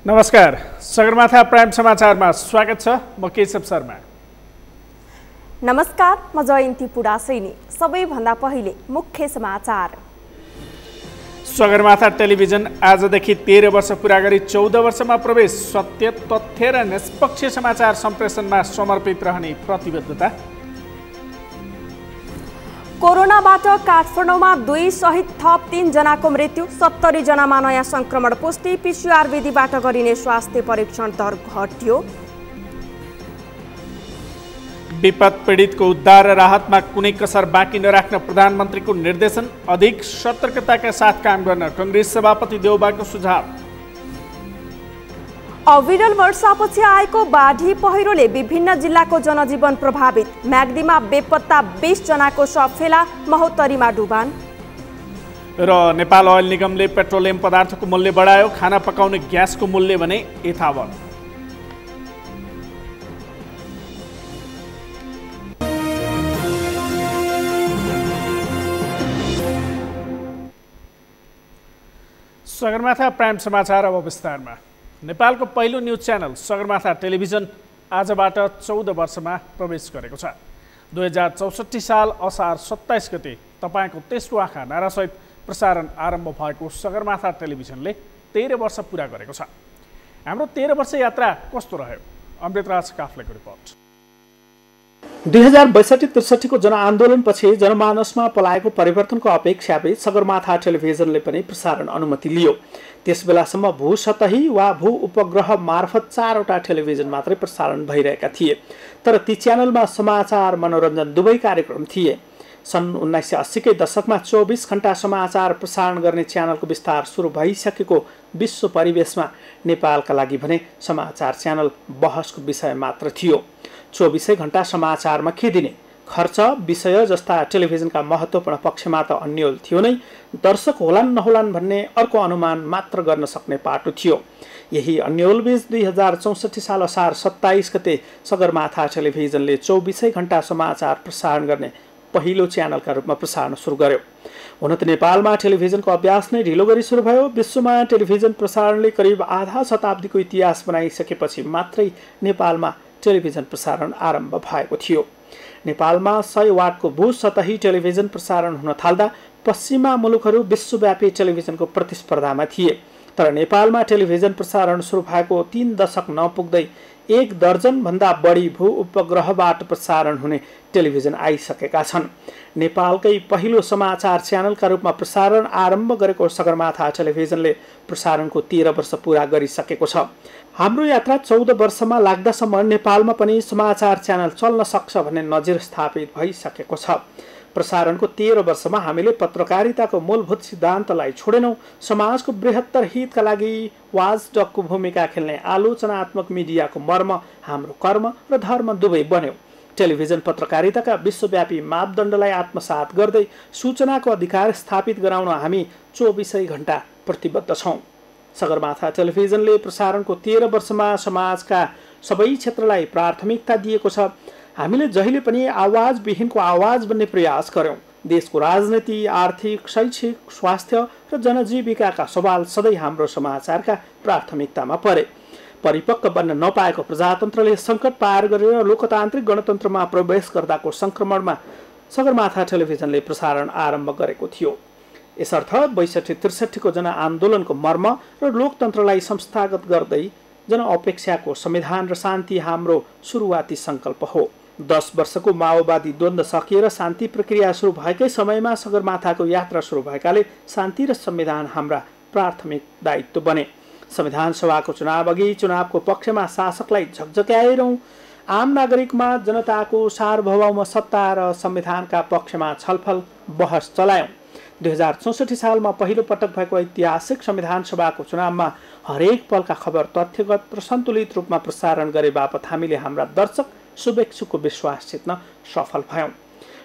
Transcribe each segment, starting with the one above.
नमस्कार, सगरमाथा प्राइम समाचारमा स्वागत छ। म केशव शर्मा। नमस्कार, म जयन्ती पुडासैनी। सबैभन्दा पहिले मुख्य समाचार। सगरमाथा टेलिभिजन आजदेखि 13 वर्ष पुरा गरी 14 वर्षमा प्रवेश। सत्य, तथ्य र निष्पक्ष समाचार सम्प्रेषणमा समर्पित रहने प्रतिबद्धता। कोरोनाबाट काठमाडौँमा 2 सहित थप 3 जनाको मृत्यु। 70 जनामा नयाँ संक्रमण पुष्टि। पीसीआर विधिबाट गरिने स्वास्थ्य परीक्षण दर घट्यो। विपद पीडितको उद्धार र राहतमा कुनै कसर बाँकी नराख्न प्रधानमन्त्रीको निर्देशन। अधिक सतर्कताका साथ काम गर्न कांग्रेस सभापति देउबाको सुझाव। अविरल वर्षापछि आएको बाढी पहिरोले विभिन्न जिल्लाको जनजीवन प्रभावित। म्याग्दीमा बेपत्ता 20 जनाको शव फेला। महोत्तरीमा डुबान। र नेपाल ओइल निगमले पेट्रोलियम पदार्थको मूल्य बढायो। खाना पकाउने ग्यासको मूल्य भने यथावत। सगरमाथा प्राइम समाचार अब विस्तारमा। नेपालको पहिलो न्युज च्यानल सगरमाथा टेलिभिजन आजबाट 14 वर्षमा प्रवेश गरेको छ। 2064 साल असार 27 गते तपाईँको तेस्रो आँखा नारासहित प्रसारण आरम्भ भएको सगरमाथा टेलिभिजनले 13 वर्ष पुरा गरेको छ। हाम्रो 13 वर्ष यात्रा कस्तो रह्यो? अमृतराज काफ्लेको रिपोर्ट। 2062-63 को जनआन्दोलनपछि जनमानसमा पलाएको परिवर्तनको अपेक्षाबीच सगरमाथा टेलिभिजनले पनि प्रसारण अनुमति लियो। त्यसबेलासम्म भूसतही वा भू उपग्रह मार्फत 4 वटा टेलिभिजन मात्रै प्रसारण भइरहेका थिए। तर ती च्यानलमा समाचार, मनोरञ्जन दुवै कार्यक्रम थिए। सन् 1980 कै दशकमा 24 घण्टा समाचार प्रसारण गर्ने च्यानलको विस्तार सुरु भइसकेको विश्व परिवेशमा नेपालका लागि भने समाचार च्यानल बहसको विषय मात्र थियो। 24 घण्टा समाचारमा के दिने? खर्च, विषय जस्ता टेलिभिजनका महत्त्वपूर्ण पक्षमा त अन्यल थियो नै, दर्शक होलान् नहोलान् भन्ने अर्को अनुमान मात्र गर्न सक्ने पाटो थियो। यही अन्यलबीच 2064 साल असार 27 गते सगरमाथा टेलिभिजनले 24 घण्टा समाचार प्रसारण गर्ने पहिलो च्यानलका रूपमा प्रसारण सुरु गर्यो। हुन त नेपालमा टेलिभिजनको अभ्यास नै ढिलो गरी सुरु भयो। विश्वमा टेलिभिजन प्रसारणले करिब आधा शताब्दीको इतिहास बनाइसकेपछि मात्रै नेपालमा टेलिभिजन प्रसारण आरम्भ भएको थियो। नेपालमा 100 वाटको भूसतही टेलिभिजन प्रसारण हुन थाल्दा पश्चिमा मुलुकहरू विश्वव्यापी टेलिभिजनको प्रतिस्पर्धामा थिए। तर नेपालमा टेलिभिजन प्रसारण सुरु भएको 3 दशक नपुग्दै 1 दर्जन भन्दा बढी भू उपग्रहबाट प्रसारण हुने टेलिभिजन आइसकेका छन्। नेपालकै पहिलो समाचार च्यानलका रूपमा प्रसारण आरम्भ गरेको सगरमाथा टेलिभिजनले प्रसारणको 13 वर्ष पुरा गरिसकेको छ। हाम्रो यात्रा 14 वर्षमा लाग्दासम्म नेपालमा पनि समाचार च्यानल चल्न सक्छ भन्ने नजिर स्थापित भइसकेको छ। प्रसारणको 13 वर्षमा हामीले पत्रकारिताको मूलभूत सिद्धान्तलाई छोडेनौं। समाजको बृहत्तर हितका लागि वाचडगको भूमिका खेल्ने आलोचनात्मक मिडियाको मर्म हाम्रो कर्म र धर्म दुवै बन्यो। टेलिभिजन पत्रकारिताका विश्वव्यापी मापदण्डलाई आत्मसात गर्दै सूचनाको अधिकार स्थापित गराउन हामी 24 घण्टा प्रतिबद्ध छौं। सगरमाथा टेलिभिजनले प्रसारणको 13 वर्षमा समाजका सबै क्षेत्रलाई प्राथमिकता दिएको छ। हामीले जहिले पनि आवाजविहीनको आवाज बन्ने प्रयास गर्यौं। देशको राजनीति, आर्थिक, शैक्षिक, स्वास्थ्य र जनजीविकाका सवाल सधैँ हाम्रो समाचारका प्राथमिकतामा परे। परिपक्व बन्न नपाएको प्रजातन्त्रले सङ्कट पार गरेर लोकतान्त्रिक गणतन्त्रमा प्रवेश गर्दाको संक्रमणमा सगरमाथा टेलिभिजनले प्रसारण आरम्भ गरेको थियो। यसर्थ 62-63 को जनआन्दोलनको मर्म र लोकतन्त्रलाई संस्थागत गर्दै जनअपेक्षाको संविधान र शान्ति हाम्रो सुरुवाती संकल्प हो। 10 वर्षको माओवादी द्वन्द्व सकिएर शान्ति प्रक्रिया सुरु भएकै समयमा सगरमाथाको यात्रा सुरु भएकाले शान्ति र संविधान हाम्रा प्राथमिक दायित्व बने। संविधान सभाको चुनाव अघि चुनावको पक्षमा शासकलाई झकझक्याएरौं। आम नागरिकमा जनताको सार्वभौम सत्ता र संविधानका पक्षमा छलफल बहस चलायौं। 2064 सालमा पहिलो पटक भएको ऐतिहासिक संविधान सभाको चुनावमा हरेक पलका खबर तथ्यगत र सन्तुलित रूपमा प्रसारण गरे बापत हामीले हाम्रा दर्शक शुभेच्छुको विश्वास जित्न सफल भयौं।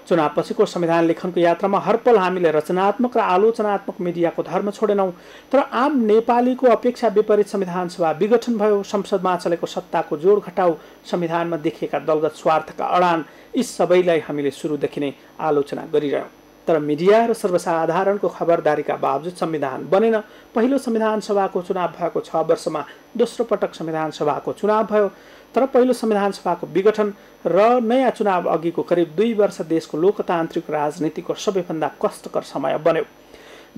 चुनावपछिको संविधान लेखनको यात्रामा हर पल हामीले रचनात्मक र आलोचनात्मक मिडियाको धर्म छोडेनौं। तर आम नेपालीको अपेक्षा विपरीत संविधान सभा विघटन भयो। संसदमा चलेको सत्ताको जोड घटाउ, संविधानमा देखिएका दलगत स्वार्थका अडान, यी सबैलाई हामीले सुरुदेखि नै आलोचना गरिरह्यौं। तर मिडिया र सर्वसाधारणको खबरदारीका बावजुद संविधान बनेन। पहिलो संविधान सभाको चुनाव भएको 6 वर्षमा दोस्रो पटक संविधान सभाको चुनाव भयो। तर पहिलो संविधान सभाको विघटन र नयाँ चुनाव अघिको करिब 2 वर्ष देशको लोकतान्त्रिक राजनीतिको सबैभन्दा कष्टकर समय बन्यो।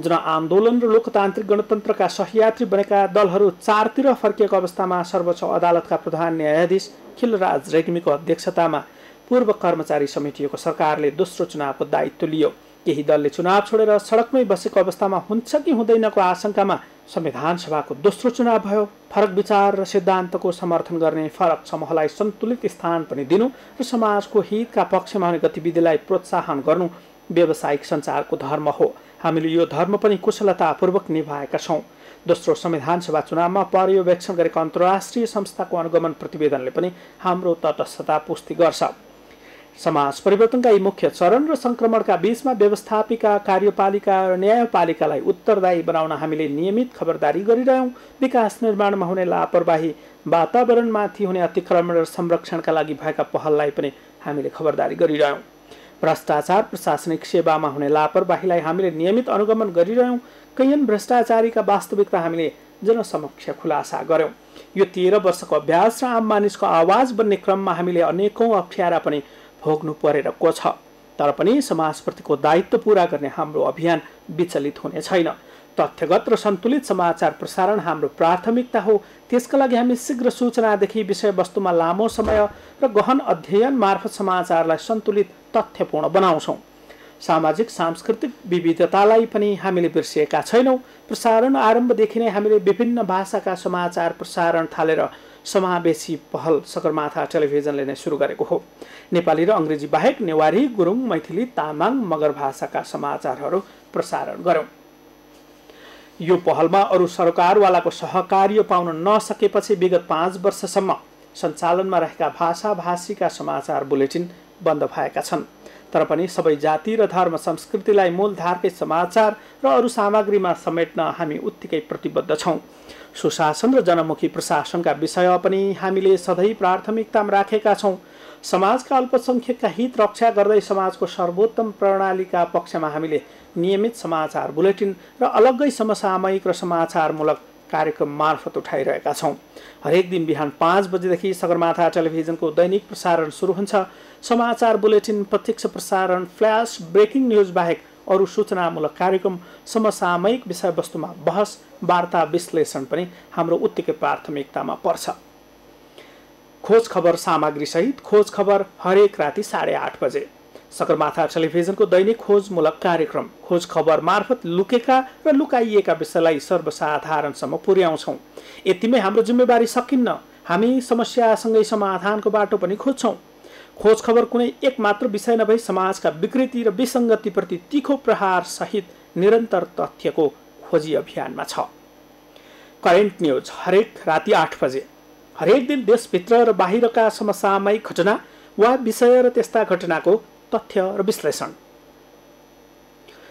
जनआन्दोलन र लोकतान्त्रिक गणतन्त्रका सहयात्री बनेका दलहरू चारतिर फर्किएको अवस्थामा सर्वोच्च अदालतका प्रधान न्यायाधीश खिलराज रेग्मीको अध्यक्षतामा पूर्व कर्मचारी समितिको सरकारले दोस्रो चुनावको दायित्व लियो। केही दलले चुनाव छोडेर सडकमै बसेको अवस्थामा हुन्छ कि हुँदैनको आशंकामा संविधान सभाको दोस्रो चुनाव भयो। फरक विचार र सिद्धान्तको समर्थन गर्ने फरक समूहलाई सन्तुलित स्थान पनि दिनु र समाजको हितका पक्षमा हुने गतिविधिलाई प्रोत्साहन गर्नु व्यावसायिक सञ्चारको धर्म हो। हामीले यो धर्म पनि कुशलतापूर्वक निभाएका छौँ। दोस्रो संविधान सभा चुनावमा पर्यवेक्षण गरेको अन्तर्राष्ट्रिय संस्थाको अनुगमन प्रतिवेदनले पनि हाम्रो तटस्थता पुष्टि गर्छ। समाज परिवर्तनका यी मुख्य चरण र संक्रमणका बीचमा व्यवस्थापिका, कार्यपालिका र न्यायपालिकालाई उत्तरदायी बनाउन हामीले नियमित खबरदारी गरिरह्यौँ। विकास निर्माणमा हुने लापरवाही, वातावरणमाथि हुने अतिक्रमण र संरक्षणका लागि भएका पहललाई पनि हामीले खबरदारी गरिरह्यौँ। भ्रष्टाचार, प्रशासनिक सेवामा हुने लापरवाहीलाई हामीले नियमित अनुगमन गरिरह्यौँ। कैयन भ्रष्टाचारीका वास्तविकता हामीले जनसमक्ष खुलासा गर्यौँ। यो 13 वर्षको अभ्यास र आम मानिसको आवाज बन्ने क्रममा हामीले अनेकौं अप्ठ्यारा पनि भोग्नु परेको छ। तर पनि समाजप्रतिको दायित्व पूरा गर्ने हाम्रो अभियान विचलित हुने छैन। तथ्यगत र सन्तुलित समाचार प्रसारण हाम्रो प्राथमिकता हो। त्यसका लागि हामी शीघ्र सूचनादेखि विषयवस्तुमा लामो समय र गहन अध्ययन मार्फत समाचारलाई सन्तुलित, तथ्यपूर्ण बनाउँछौँ। सामाजिक सांस्कृतिक विविधतालाई पनि हामीले बिर्सिएका छैनौँ। प्रसारण आरम्भदेखि नै हामीले विभिन्न भाषाका समाचार प्रसारण थालेर समावेशी पहल सगरमाथा टेलिभिजनले नै सुरु गरेको हो। नेपाली र अङ्ग्रेजी बाहेक नेवारी, गुरुङ, मैथिली, तामाङ, मगर भाषाका समाचारहरू प्रसारण गर्यौँ। यो पहलमा अरू सरकारवालाको सहकार्य पाउन नसकेपछि विगत 5 वर्षसम्म सञ्चालनमा रहेका भाषाभाषीका समाचार बुलेटिन बन्द भएका छन्। तर पनि सबै जाति र धर्म संस्कृतिलाई मूलधारकै समाचार र अरू सामग्रीमा समेट्न हामी उत्तिकै प्रतिबद्ध छौँ। सुशासन र जनमुखी प्रशासनका विषय पनि हामीले सधैँ प्राथमिकतामा राखेका छौँ। समाजका अल्पसङ्ख्यकका हित रक्षा गर्दै समाजको सर्वोत्तम प्रणालीका पक्षमा हामीले नियमित समाचार बुलेटिन र अलग्गै समसामयिक र समाचारमूलक कार्यक्रम मार्फत उठाइरहेका छौँ। हरेक दिन बिहान 5 बजेदेखि सगरमाथा टेलिभिजनको दैनिक प्रसारण सुरु हुन्छ। समाचार बुलेटिन, प्रत्यक्ष प्रसारण, फ्ल्यास, ब्रेकिङ न्युज बाहेक अरू सूचनामूलक कार्यक्रम, समसामयिक विषयवस्तुमा बहस, वार्ता, विश्लेषण पनि हाम्रो उत्तिकै प्राथमिकतामा पर्छ। खोज खबर सामग्री सहित खोज खबर हरेक राति 8:30 बजे सगरमाथा टेलिभिजनको दैनिक खोजमूलक कार्यक्रम खोज खबर मार्फत लुकेका र लुकाइएका विषयलाई सर्वसाधारणसम्म पुर्याउँछौँ। यतिमै हाम्रो जिम्मेवारी सकिन्न। हामी समस्यासँगै समाधानको बाटो पनि खोज्छौँ। खोज खबर कुनै एक मात्र विषय नभई समाजका विकृति र विसङ्गतिप्रति तीखो प्रहार सहित निरन्तर तथ्यको खोजी अभियानमा छ। करेन्ट न्युज हरेक राति 8 बजे। हरेक दिन देशभित्र र बाहिरका समसामयिक घटना वा विषय र त्यस्ता घटनाको तथ्य र विश्लेषण।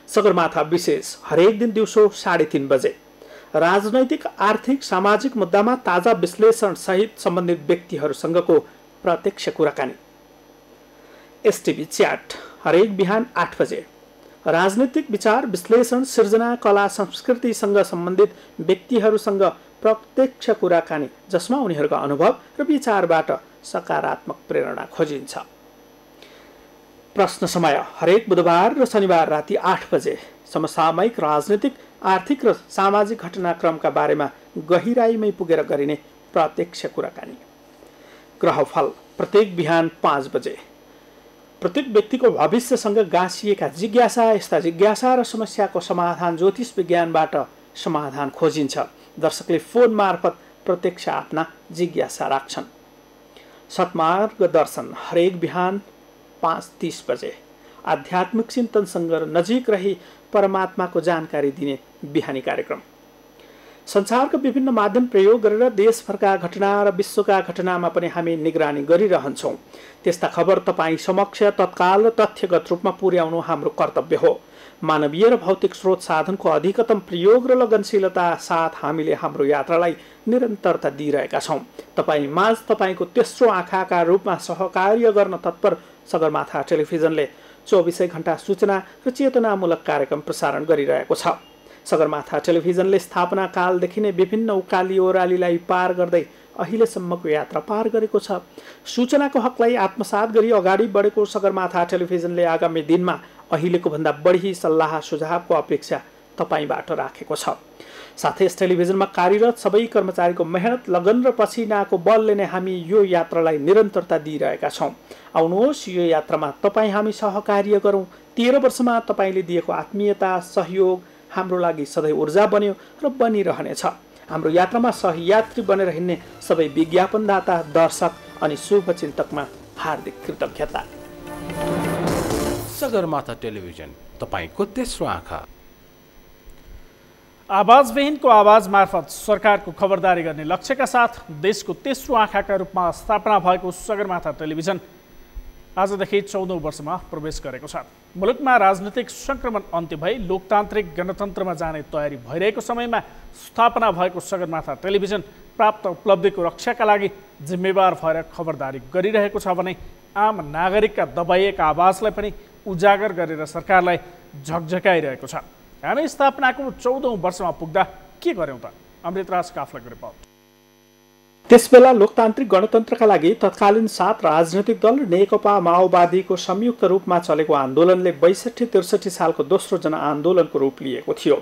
सगरमाथा विशेष हरेक दिन दिउँसो 3:30 बजे। राजनैतिक, आर्थिक, सामाजिक मुद्दामा ताजा विश्लेषण सहित सम्बन्धित व्यक्तिहरूसँगको प्रत्यक्ष कुराकानी। एसटिभी च्याट हरेक बिहान 8 बजे। राजनीतिक विचार, विश्लेषण, सिर्जना, कला, संस्कृतिसँग सम्बन्धित व्यक्तिहरूसँग प्रत्यक्ष कुराकानी जसमा उनीहरूका अनुभव र विचारबाट सकारात्मक प्रेरणा खोजिन्छ। प्रश्न समय हरेक बुधबार र शनिबार राति 8 बजे। समसामयिक, राजनीतिक, आर्थिक र सामाजिक घटनाक्रमका बारेमा गहिराईमै पुगेर गरिने प्रत्यक्ष कुराकानी। ग्रहफल प्रत्येक बिहान 5 बजे। प्रत्येक व्यक्तिको भविष्यसँग गाँसिएका जिज्ञासा, यस्ता जिज्ञासा र समस्याको समाधान ज्योतिष विज्ञानबाट समाधान खोजिन्छ। दर्शकले फोन मार्फत प्रत्यक्ष आफ्ना जिज्ञासा राख्छन्। सतमार्ग दर्शन हरेक बिहान 5:30 बजे। आध्यात्मिक चिन्तनसँग नजिक रही परमात्माको जानकारी दिने बिहानी कार्यक्रम। संसारका विभिन्न माध्यम प्रयोग गरेर देशभरका घटना र विश्वका घटनामा पनि हामी निगरानी गरिरहन्छौँ। त्यस्ता खबर तपाईँ समक्ष तत्काल र तथ्यगत रूपमा पुर्याउनु हाम्रो कर्तव्य हो। मानवीय र भौतिक स्रोत साधनको अधिकतम प्रयोग र लगनशीलता साथ हामीले हाम्रो यात्रालाई निरन्तरता दिइरहेका छौँ। तपाईँ माझ तपाईँको तेस्रो आँखाका रूपमा सहकार्य गर्न तत्पर सगरमाथा टेलिभिजनले 24 घण्टा सूचना र चेतनामूलक कार्यक्रम प्रसारण गरिरहेको छ। सगरमाथा टेलिभिजनले स्थापना कालदेखि नै विभिन्न उकाली ओह्रालीलाई पार गर्दै अहिलेसम्मको यात्रा पार गरेको छ। सूचनाको हकलाई आत्मसात गरी अगाडि बढेको सगरमाथा टेलिभिजनले आगामी दिनमा अहिलेको भन्दा बढी सल्लाह सुझावको अपेक्षा तपाईबाट राखेको छ। साथै यस टेलिभिजनमा कार्यरत सबै कर्मचारीको मेहनत, लगन र पसिनाको बलले नै हामी यो यात्रालाई निरन्तरता दिइरहेका छौँ। आउनुहोस् यो यात्रामा तपाईँ हामी सहकार्य गरौँ। 13 वर्षमा तपाईँले दिएको आत्मीयता, सहयोग हाम्रो लागि सधैँ ऊर्जा बन्यो र बनिरहनेछ। हाम्रो यात्रामा सहयात्री बनेर हिँड्ने सबै विज्ञापनदाता, दर्शक अनि शुभचिन्तकमा हार्दिक कृतज्ञता। सगरमाथा टेलिभिजन, तपाईँको तेस्रो आँखा। आवाजविहीनको आवाज मार्फत सरकारको खबरदारी गर्ने लक्ष्यका साथ देशको तेस्रो आँखाका रूपमा स्थापना भएको सगरमाथा टेलिभिजन आजदेखि 14औं वर्षमा प्रवेश गरेको छ। मुलुकमा राजनीतिक संक्रमण अन्त्य भई लोकतान्त्रिक गणतन्त्रमा जाने तयारी भइरहेको समयमा स्थापना भएको सगरमाथा टेलिभिजन प्राप्त उपलब्धिको रक्षाका लागि जिम्मेवार भएर खबरदारी गरिरहेको छ भने आम नागरिकका दबाइएका आवाजलाई पनि उजागर गरेर सरकारलाई झकझकाइरहेको छ। हामी स्थापनाको 14औं वर्षमा पुग्दा के गर्यौं त? अमृतराज काफ्लेको रिपोर्ट। त्यसबेला लोकतान्त्रिक गणतन्त्रका लागि तत्कालीन 7 राजनैतिक दल र नेकपा माओवादीको संयुक्त रूपमा चलेको आन्दोलनले 62-63 सालको दोस्रो जनआन्दोलनको रूप लिएको थियो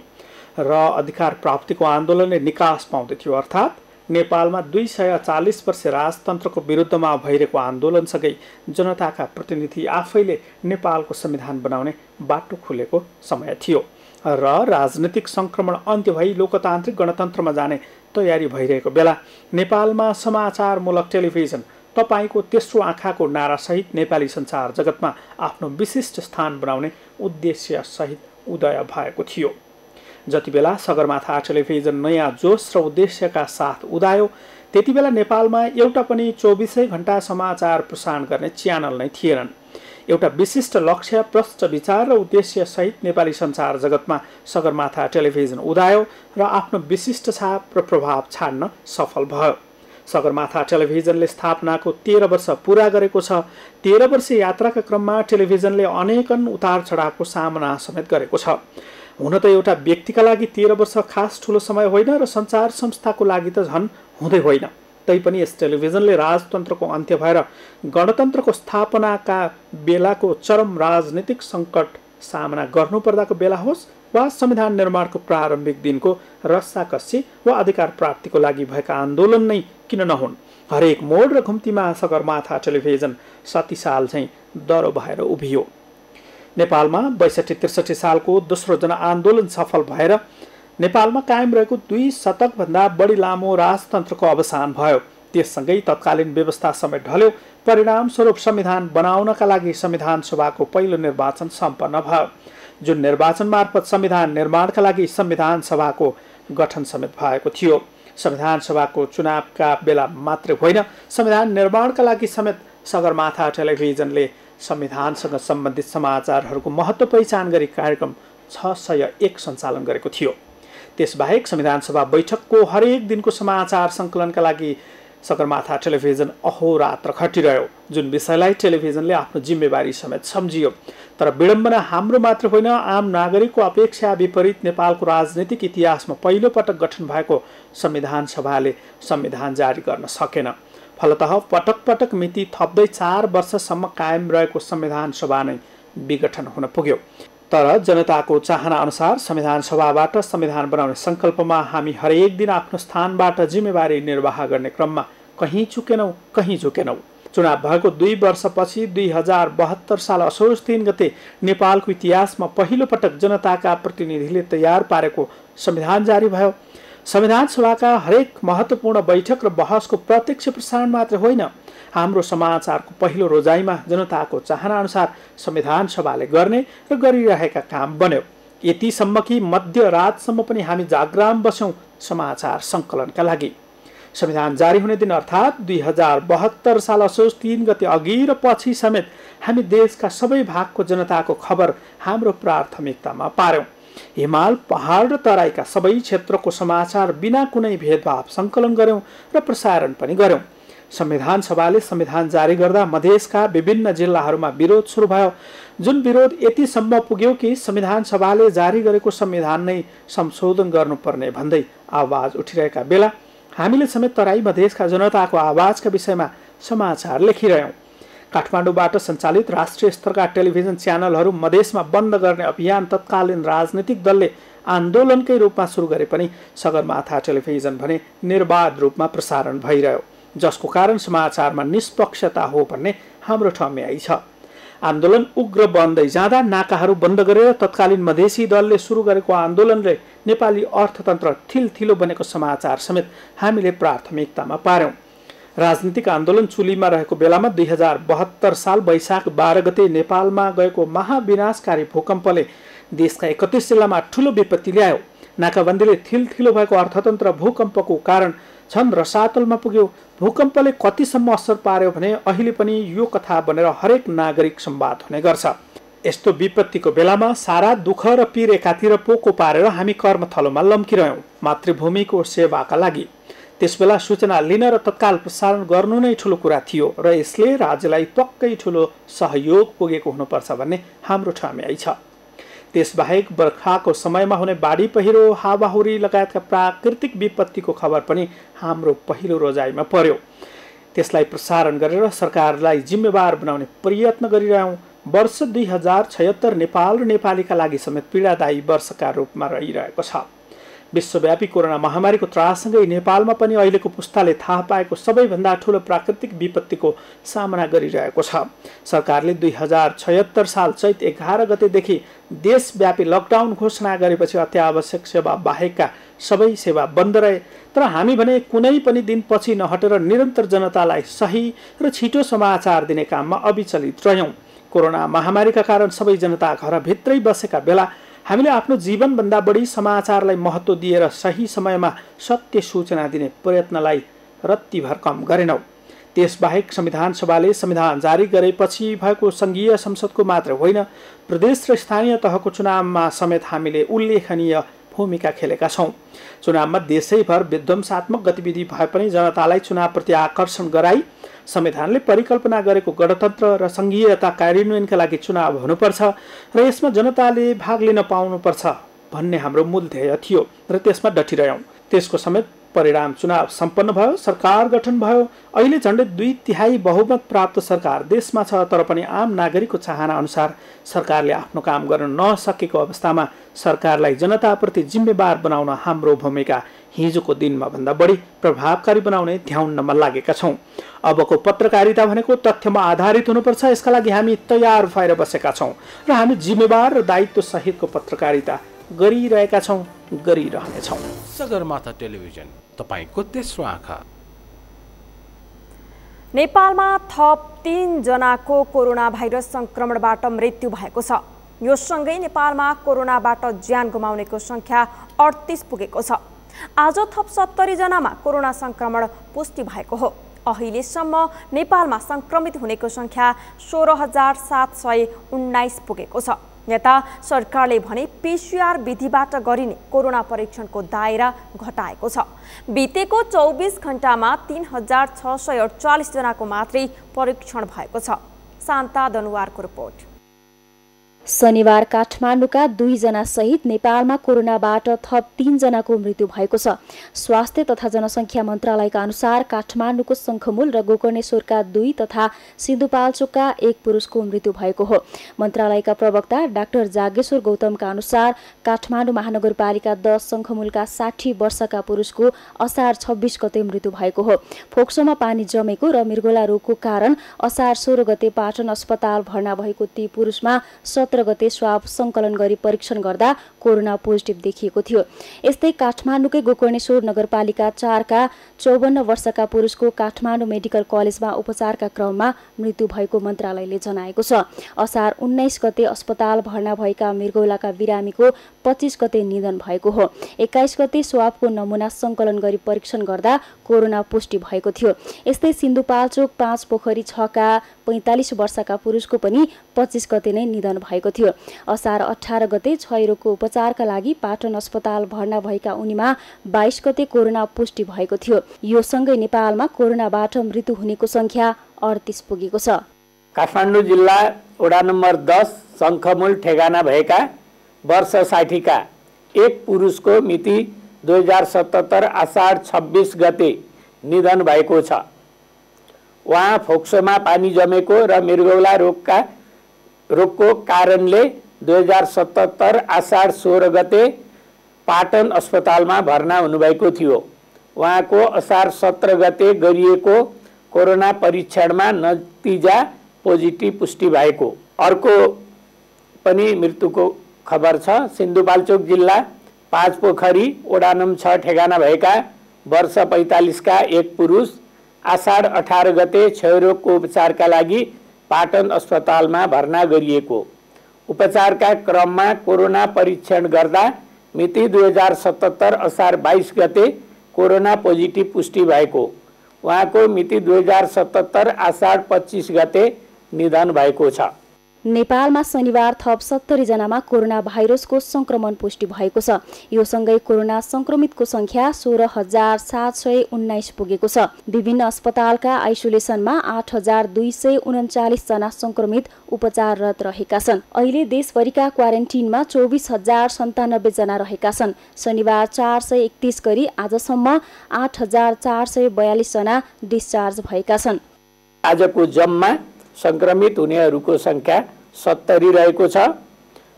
र अधिकार प्राप्तिको आन्दोलनले निकास पाउँदै थियो। अर्थात् नेपालमा 240 वर्ष राजतन्त्रको विरुद्धमा भइरहेको आन्दोलनसँगै जनताका प्रतिनिधि आफैले नेपालको संविधान बनाउने बाटो खुलेको समय थियो र राजनीतिक संक्रमण अन्त्य भई लोकतान्त्रिक गणतन्त्रमा जाने तयारी भइरहेको बेला नेपालमा समाचारमूलक टेलिभिजन तपाईको तेस्रो आँखाको नारासहित नेपाली सञ्चार जगतमा आफ्नो विशिष्ट स्थान बनाउने उद्देश्य सहित उदय भएको थियो। जति बेला सगरमाथा टेलिभिजन नयाँ जोश र उद्देश्यका साथ उदायो त्यति बेला नेपालमा एउटा पनि 24 घण्टा समाचार प्रसारण गर्ने च्यानल नै थिएनन्। एउटा विशिष्ट लक्ष्य, प्रष्ट विचार र उद्देश्य सहित नेपाली सञ्चार जगतमा सगरमाथा टेलिभिजन उदायो र आफ्नो विशिष्ट छाप र प्रभाव छाड्न सफल भयो। सगरमाथा टेलिभिजनले स्थापनाको 13 वर्ष पूरा गरेको छ। 13 वर्ष यात्राका क्रममा टेलिभिजनले अनेकन उतार चढावको सामना समेत गरेको छ। हुन त एउटा व्यक्तिका लागि 13 वर्ष खास ठुलो समय होइन र सञ्चार संस्थाको लागि त झन् हुँदै होइन। तैपनि यस टेलिभिजनले राजतन्त्रको अन्त्य भएर गणतन्त्रको स्थापनाका बेलाको चरम राजनीतिक सङ्कट सामना गर्नुपर्दाको बेला होस् वा संविधान निर्माणको प्रारम्भिक दिनको रस्साकस्सी वा अधिकार प्राप्तिको लागि भएका आन्दोलन नै किन नहुन्, हरेक मोड र घुम्तीमा सगरमाथा टेलिभिजन 70 साल चाहिँ दरो भएर उभियो। नेपालमा 62-63 सालको दोस्रो जनआन्दोलन सफल भएर नेपालमा कायम रहेको 2 शतकभन्दा बढी लामो राजतन्त्रको अवसान भयो। त्यससँगै तत्कालीन व्यवस्था समेत ढल्यो। परिणामस्वरूप संविधान बनाउनका लागि संविधान सभाको पहिलो निर्वाचन सम्पन्न भयो, जुन निर्वाचन मार्फत संविधान निर्माणका लागि संविधान सभाको गठन समेत भएको थियो। संविधान सभाको चुनावका बेला मात्रै होइन, संविधान निर्माणका लागि समेत सगरमाथा टेलिभिजनले संविधानसँग सम्बन्धित समाचारहरूको महत्त्व पहिचान गरी कार्यक्रम 601 सञ्चालन गरेको थियो। त्यसबाहेक संविधान सभा बैठकको हरेक दिनको समाचार सङ्कलनका लागि सगरमाथा टेलिभिजन अहोरात्र खटिरह्यो, जुन विषयलाई टेलिभिजनले आफ्नो जिम्मेवारी समेत सम्झियो। तर विडम्बना हाम्रो मात्र होइन, आम नागरिकको अपेक्षा विपरीत नेपालको राजनीतिक इतिहासमा पहिलो पटक गठन भएको संविधान सभाले संविधान जारी गर्न सकेन। फलतः पटक पटक मिति थप्दै 4 वर्षसम्म कायम रहेको संविधान सभा नै विघटन हुन पुग्यो। तर जनताको चाहना अनुसार संविधान सभाबाट संविधान बनाउने सङ्कल्पमा हामी हरेक दिन आफ्नो स्थानबाट जिम्मेवारी निर्वाह गर्ने क्रममा कहीँ झुकेनौँ। चुनाव भएको 2 वर्षपछि 2072 साल असोज 3 गते नेपालको इतिहासमा पहिलो पटक जनताका प्रतिनिधिले तयार पारेको संविधान जारी भयो। संविधान सभाका हरेक महत्त्वपूर्ण बैठक र बहसको प्रत्यक्ष प्रसारण मात्र होइन, हाम्रो समाचारको पहिलो रोजाइमा जनताको चाहना अनुसार संविधान सभाले गर्ने र गरिरहेका काम बन्यो। यतिसम्म कि मध्यरातसम्म पनि हामी जागराम बस्यौँ समाचार सङ्कलनका लागि। संविधान जारी हुने दिन अर्थात् 2072 साल असोज 3 गते अघि र पछि समेत हामी देशका सबै भागको जनताको खबर हाम्रो प्राथमिकतामा पार्यौँ। हिमाल, पहाड र तराईका सबै क्षेत्रको समाचार बिना कुनै भेदभाव सङ्कलन गर्यौँ र प्रसारण पनि गर्यौँ। संविधान सभाले संविधान जारी गर्दा मधेसका विभिन्न जिल्लाहरूमा विरोध सुरु भयो। जुन विरोध यतिसम्म पुग्यो कि संविधान सभाले जारी गरेको संविधान नै संशोधन गर्नुपर्ने भन्दै आवाज उठिरहेका बेला हामीले समेत तराई मधेसका जनताको आवाजका विषयमा समाचार लेखिरह्यौँ। काठमाडौँबाट सञ्चालित राष्ट्रिय स्तरका टेलिभिजन च्यानलहरू मधेसमा बन्द गर्ने अभियान तत्कालीन राजनीतिक दलले आन्दोलनकै रूपमा सुरु गरे पनि सगरमाथा टेलिभिजन भने निर्बाध रूपमा प्रसारण भइरह्यो, जसको कारण समाचारमा निष्पक्षता हो भन्ने हाम्रो ठम्याइ छ। आन्दोलन उग्र बन्दै जाँदा नाकाहरू बन्द गरेर तत्कालीन मधेसी दलले सुरु गरेको आन्दोलनले नेपाली अर्थतन्त्र थिलथिलो बनेको समाचार समेत हामीले प्राथमिकतामा पार्यौं। राजनीतिक आन्दोलन चुलीमा रहेको बेलामा 2072 साल वैशाख 12 गते नेपालमा गएको महाविनाशकारी भूकम्पले देशका 31 जिल्लामा ठूलो विपत्ति ल्यायो। नाकाबन्दीले थिलथिलो भएको अर्थतन्त्र भूकम्पको कारण झन् रसातलमा पुग्यो। भूकम्पले कतिसम्म असर पार्यो भने अहिले पनि यो कथा बनेर हरेक नागरिक संवाद हुने गर्छ। यस्तो विपत्तिको बेलामा सारा दुःख र पीर एकातिर पोको पारेर हामी कर्मथलोमा लम्किरह्यौँ मातृभूमिको सेवाका लागि। त्यसबेला सूचना लिन र तत्काल प्रसारण गर्नु नै ठुलो कुरा थियो र यसले राज्यलाई पक्कै ठुलो सहयोग पुगेको हुनुपर्छ भन्ने हाम्रो ठम्याइ छ। त्यसबाहेक बर्खाको समयमा हुने बाढी पहिरो, हावाहुरी लगायतका प्राकृतिक विपत्तिको खबर पनि हाम्रो पहिलो रोजाइमा पर्यो। त्यसलाई प्रसारण गरेर सरकारलाई जिम्मेवार बनाउने प्रयत्न गरिरह्यौँ। वर्ष 2076 नेपाल र नेपालीका लागि समेत पीडादायी वर्षका रूपमा रहिरहेको छ। विश्वव्यापी कोरोना महामारीको त्राससँगै नेपालमा पनि अहिलेको पुस्ताले थाहा पाएको सबैभन्दा ठूलो प्राकृतिक विपत्तिको सामना गरिरहेको छ। सरकारले 2076 साल चैत 11 गतेदेखि देशव्यापी लकडाउन घोषणा गरेपछि अत्यावश्यक सेवा बाहेकका सबै सेवा बन्द रहे। तर हामी भने कुनै पनि दिन पछि नहटेर निरन्तर जनतालाई सही र छिटो समाचार दिने काममा अविचलित रह्यौँ। कोरोना महामारीका कारण सबै जनता घरभित्रै बसेका बेला हामीले आफ्नो जीवनभन्दा बढी समाचारलाई महत्त्व दिएर सही समयमा सत्य सूचना दिने प्रयत्नलाई रत्तिभर कम गरेनौँ। त्यसबाहेक संविधान सभाले संविधान जारी गरेपछि भएको सङ्घीय संसदको मात्र होइन, प्रदेश र स्थानीय तहको चुनावमा समेत हामीले उल्लेखनीय भूमिका खेलेका छौँ। चुनावमा देशैभर विध्वंसात्मक गतिविधि भए पनि जनतालाई चुनावप्रति आकर्षण गराई संविधानले परिकल्पना गरेको गणतन्त्र र सङ्घीयता कार्यान्वयनका लागि चुनाव हुनुपर्छ र यसमा जनताले भाग लिन पाउनुपर्छ भन्ने हाम्रो मूल ध्येय थियो र त्यसमा डटिरह्यौँ। त्यसको समेत परिणाम चुनाव सम्पन्न भयो, सरकार गठन भयो। अहिले झन्डै 2/3 बहुमत प्राप्त सरकार देशमा छ, तर पनि आम नागरिकको चाहना अनुसार सरकारले आफ्नो काम गर्न नसकेको अवस्थामा सरकारलाई जनताप्रति जिम्मेवार बनाउन हाम्रो भूमिका हिजोको दिनमा भन्दा बढी प्रभावकारी बनाउने ध्याउनमा लागेका छौँ। अबको पत्रकारिता भनेको तथ्यमा आधारित हुनुपर्छ। यसका लागि हामी तयार भएर बसेका छौँ र हामी जिम्मेवार र दायित्व सहितको पत्रकारिता गरिरहेका छौँ, गरिरहनेछौँ। सगरमाथा टेलिभिजन, तपाईको तेस्रो आँखा। नेपालमा थप 3 जनाको कोरोना भाइरस संक्रमणबाट मृत्यु भएको छ। यो सँगै नेपालमा कोरोनाबाट ज्यान गुमाउनेको संख्या 38 पुगेको छ। आज थप 70 जनामा कोरोना संक्रमण पुष्टि भएको हो। अहिलेसम्म नेपालमा संक्रमित हुनेको संख्या 16,719 पुगेको छ। यता सरकारले भने PCR विधिबाट गरिने कोरोना परीक्षणको दायरा घटाएको छ। बितेको 24 घण्टामा 3,648 जनाको मात्रै परीक्षण भएको छ। शान्ता दनुवारको रिपोर्ट। शनिबार काठमाडौँका 2 जना सहित नेपालमा कोरोनाबाट थप 3 जनाको मृत्यु भएको छ। स्वास्थ्य तथा जनसङ्ख्या मन्त्रालयका अनुसार काठमाडौँको शङ्खमूल र गोकर्णेश्वरका 2 तथा सिन्धुपाल्चोकका 1 पुरुषको मृत्यु भएको हो। मन्त्रालयका प्रवक्ता डाक्टर जागेश्वर गौतमका अनुसार काठमाडौँ महानगरपालिका 10 शङ्खमूलका 60 वर्षका पुरुषको असार 26 गते मृत्यु भएको हो। फोक्सोमा पानी जमेको र मृगोला रोगको कारण असार 16 गते पाटन अस्पताल भर्ना भएको ती पुरुषमा 17 गते स्वाब सङ्कलन गरी परीक्षण गर्दा कोरोना पोजिटिभ देखिएको थियो। यस्तै काठमाडौँकै गोकर्णेश्वर नगरपालिका 4 का 54 वर्षका पुरुषको काठमाडौँ मेडिकल कलेजमा उपचारका क्रममा मृत्यु भएको मन्त्रालयले जनाएको छ। असार 19 गते अस्पताल भर्ना भएका मृगौलाका बिरामीको 25 गते निधन भएको हो। 21 गते स्वाबको नमुना सङ्कलन गरी परीक्षण गर्दा कोरोना पुष्टि भएको थियो। यस्तै सिन्धुपाल्चोक 5 पोखरी 6 का 45 वर्षका पुरुषको पनि 25 गते नै निधन भएको भएको थियो। असार 18 गते क्षयरोगको उपचारका लागि पाटन अस्पताल भर्ना भएका उनीमा 22 गते कोरोना पुष्टि भएको थियो। यो सँगै नेपालमा कोरोनाबाट मृत्यु हुनेको संख्या 38 पुगेको छ। काठमाडौँ जिल्ला वडा नम्बर 10 शङ्खमूल ठेगाना भएका वर्ष 60 का एक पुरुषको मिति 2077 आषाढ 26 गते निधन भएको छ। उहाँ फोक्सोमा पानी जमेको र मृगौला रोगको कारणले 2077 आषाढ 16 गते पाटन अस्पतालमा भर्ना हुनुभएको थियो। उहाँको असार 17 गते गरिएको कोरोना परीक्षणमा नतिजा पोजिटिभ पुष्टि भएको। अर्को पनि मृत्युको खबर छ। सिन्धुपाल्चोक जिल्ला 5 पोखरी वडा नम्बर 6 ठेगाना भएका वर्ष 45 का एक पुरुष आषाढ 18 गते क्षयरोगको उपचारका लागि पाटन अस्पतालमा भर्ना गरिएको। उपचारका क्रममा कोरोना परीक्षण गर्दा मिति 2077 असार 22 गते कोरोना पोजिटिभ पुष्टि भएको। उहाँको मिति 2077 आषाढ 25 गते निधन भएको छ। नेपालमा शनिबार थप 70 जनामा कोरोना भाइरसको संक्रमण पुष्टि भएको छ। यो सँगै कोरोना संक्रमितको संख्या 16,719 पुगेको छ। विभिन्न अस्पतालका आइसोलेसनमा 8,239 जना संक्रमित उपचाररत रहेका छन्। अहिले देशभरिका क्वारेन्टिनमा 24,097 जना रहेका छन्। शनिबार 431 गरी आजसम्म 8,442 जना डिस्चार्ज भएका छन्। आजको जम्मा संक्रमित हुनेहरूको संख्या 70 रहेको छ।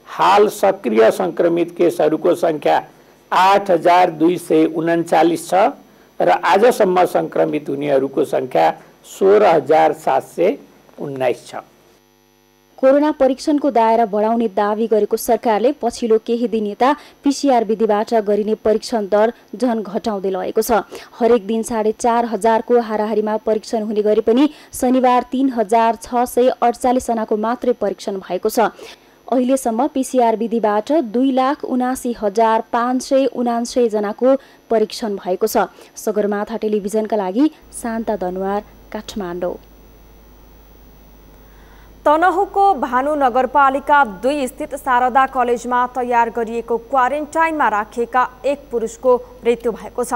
हाल सक्रिय संक्रमित केसहरूको संख्या 8,239 छ र आजसम्म संक्रमित हुनेहरूको संख्या 16,719 छ। कोरोना परीक्षणको दायरा बढाउने दावी गरेको सरकारले पछिल्लो केही दिन यता पीसीआर विधिबाट गरिने परीक्षण दर झन घटाउँदै लगेको छ। हरेक दिन 4,500 को हाराहारीमा परीक्षण हुने गरे पनि शनिबार 3,648 जनाको मात्रै परीक्षण भएको छ। अहिलेसम्म पीसीआर विधिबाट 2,79,579 जनाको परीक्षण भएको छ। सगरमाथा टेलिभिजनका लागि शान्ता दनुवार, काठमाडौँ। तनहुँको भानु नगरपालिका 2 स्थित शारदा कलेजमा तयार गरिएको क्वारेन्टाइनमा राखिएका एक पुरुषको मृत्यु भएको छ।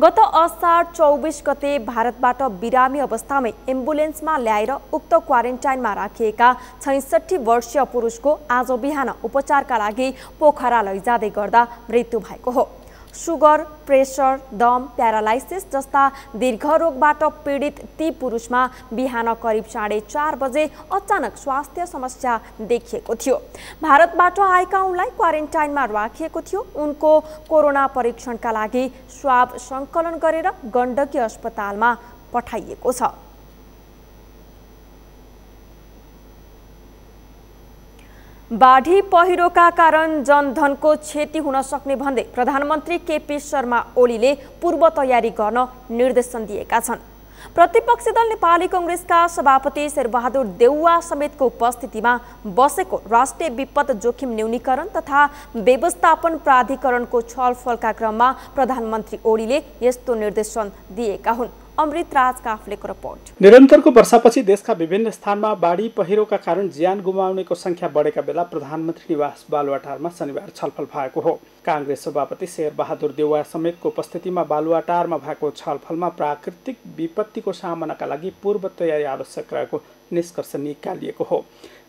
गत असार 24 गते भारतबाट बिरामी अवस्थामै एम्बुलेन्समा ल्याएर उक्त क्वारेन्टाइनमा राखिएका 66 वर्षीय पुरुषको आज बिहान उपचारका लागि पोखरा लैजाँदै गर्दा मृत्यु भएको हो। सुगर, प्रेसर, दम, प्यारालाइसिस जस्ता दीर्घ रोगबाट पीडित ती पुरुषमा बिहान करिब 4:30 बजे अचानक स्वास्थ्य समस्या देखिएको थियो। भारतबाट आएका उनलाई क्वारेन्टाइनमा राखिएको थियो। उनको कोरोना परीक्षणका लागि स्वाब सङ्कलन गरेर गण्डकी अस्पतालमा पठाइएको छ। बाढी पहिरोका कारण जनधनको क्षति हुन सक्ने भन्दै प्रधानमन्त्री केपी शर्मा ओलीले पूर्व तयारी गर्न निर्देशन दिएका छन्। प्रतिपक्षी दल नेपाली कांग्रेसका सभापति शेरबहादुर देउवा समेतको उपस्थितिमा बसेको राष्ट्रिय विपद जोखिम न्यूनीकरण तथा व्यवस्थापन प्राधिकरणको छलफलका क्रममा प्रधानमन्त्री ओलीले यस्तो निर्देशन दिएका हुन्। अमृत राज काफ्लेको रिपोर्ट। निरन्तरको वर्षापछि देशका विभिन्न स्थानमा बाढी पहिरोका कारण ज्यान गुमाउनेको संख्या बढेका बेला प्रधानमन्त्री निवास बालुवाटारमा शनिबार छलफल भएको हो। कांग्रेस सभापति शेरबहादुर देउवा समेतको उपस्थितिमा बालुवाटारमा भएको छलफलमा प्राकृतिक विपत्तिको सामनाका लागि पूर्व तयारी आवश्यक रहेको निष्कर्ष निकालिएको हो।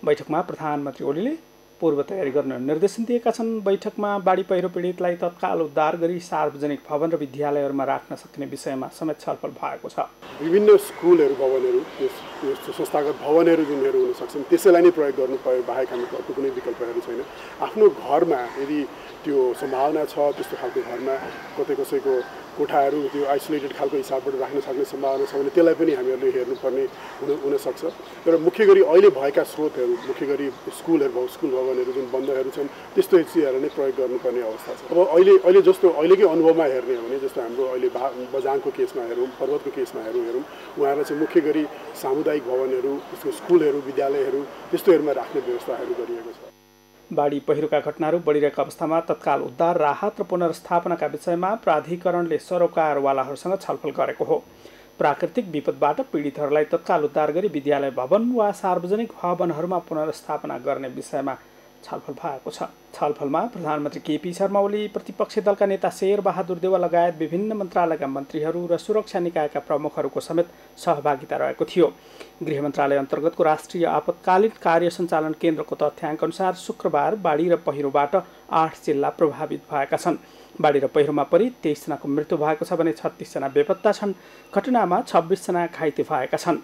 बैठकमा प्रधानमन्त्री ओलीले पूर्व तयारी गर्न निर्देशन दिएका छन्। बैठकमा बाढी पहिरो पीडितलाई तत्काल उद्धार गरी सार्वजनिक भवन र विद्यालयहरूमा राख्न सक्ने विषयमा समेत छलफल भएको छ। विभिन्न स्कुलहरू, भवनहरू, संस्थागत भवनहरू जुनहरू हुन सक्छन् त्यसैलाई नै प्रयोग गर्नु पर्यो बाहेक हाम्रो अर्को कुनै विकल्पहरू छैन। आफ्नो घरमा यदि त्यो सम्भावना छ त्यस्तो खालको घरमा कतै कसैको कोठाहरू त्यो आइसोलेटेड खालको हिसाबबाट राख्न सक्ने सम्भावना छ भने त्यसलाई पनि हामीहरूले हेर्नुपर्ने हुनसक्छ। तर मुख्य गरी अहिले भएका स्रोतहरू, मुख्य गरी स्कुलहरू, स्कुल भवनहरू जुन बन्दहरू छन् त्यस्तो चिजहरू नै प्रयोग गर्नुपर्ने अवस्था छ। अब अहिले जस्तो अहिलेकै अनुभवमा हेर्ने हो भने जस्तो हाम्रो अहिले बझाङको केसमा हेरौँ, पर्वतको केसमा हेरौँ उहाँहरूलाई चाहिँ मुख्य गरी सामुदायिक भवनहरू, त्यसको स्कुलहरू, विद्यालयहरू त्यस्तोहरूमा राख्ने व्यवस्थाहरू गरिएको छ। बाढी पहिरोका घटनाहरू बढिरहेका अवस्थामा तत्काल उद्धार, राहत र पुनर्स्थापनाका विषयमा प्राधिकरणले सरोकारवालाहरूसँग छलफल गरेको हो। प्राकृतिक विपदबाट पीडितहरूलाई तत्काल उद्धार गरी विद्यालय भवन वा सार्वजनिक भवनहरूमा पुनर्स्थापना गर्ने विषयमा छलफल भएको छ। छलफलमा प्रधानमन्त्री केपी शर्मा ओली, प्रतिपक्षी दलका नेता शेरबहादुर देउवा लगायत विभिन्न मन्त्रालयका मन्त्रीहरू र सुरक्षा निकायका प्रमुखहरूको समेत सहभागिता रहेको थियो। गृह मन्त्रालय अन्तर्गतको राष्ट्रिय आपतकालीन कार्य सञ्चालन केन्द्रको तथ्याङ्क अनुसार शुक्रबार बाढी र पहिरोबाट 8 जिल्ला प्रभावित भएका छन्। बाढी र पहिरोमा परि 23 जनाको मृत्यु भएको छ भने 36 जना बेपत्ता छन्। घटनामा 26 जना घाइते भएका छन्।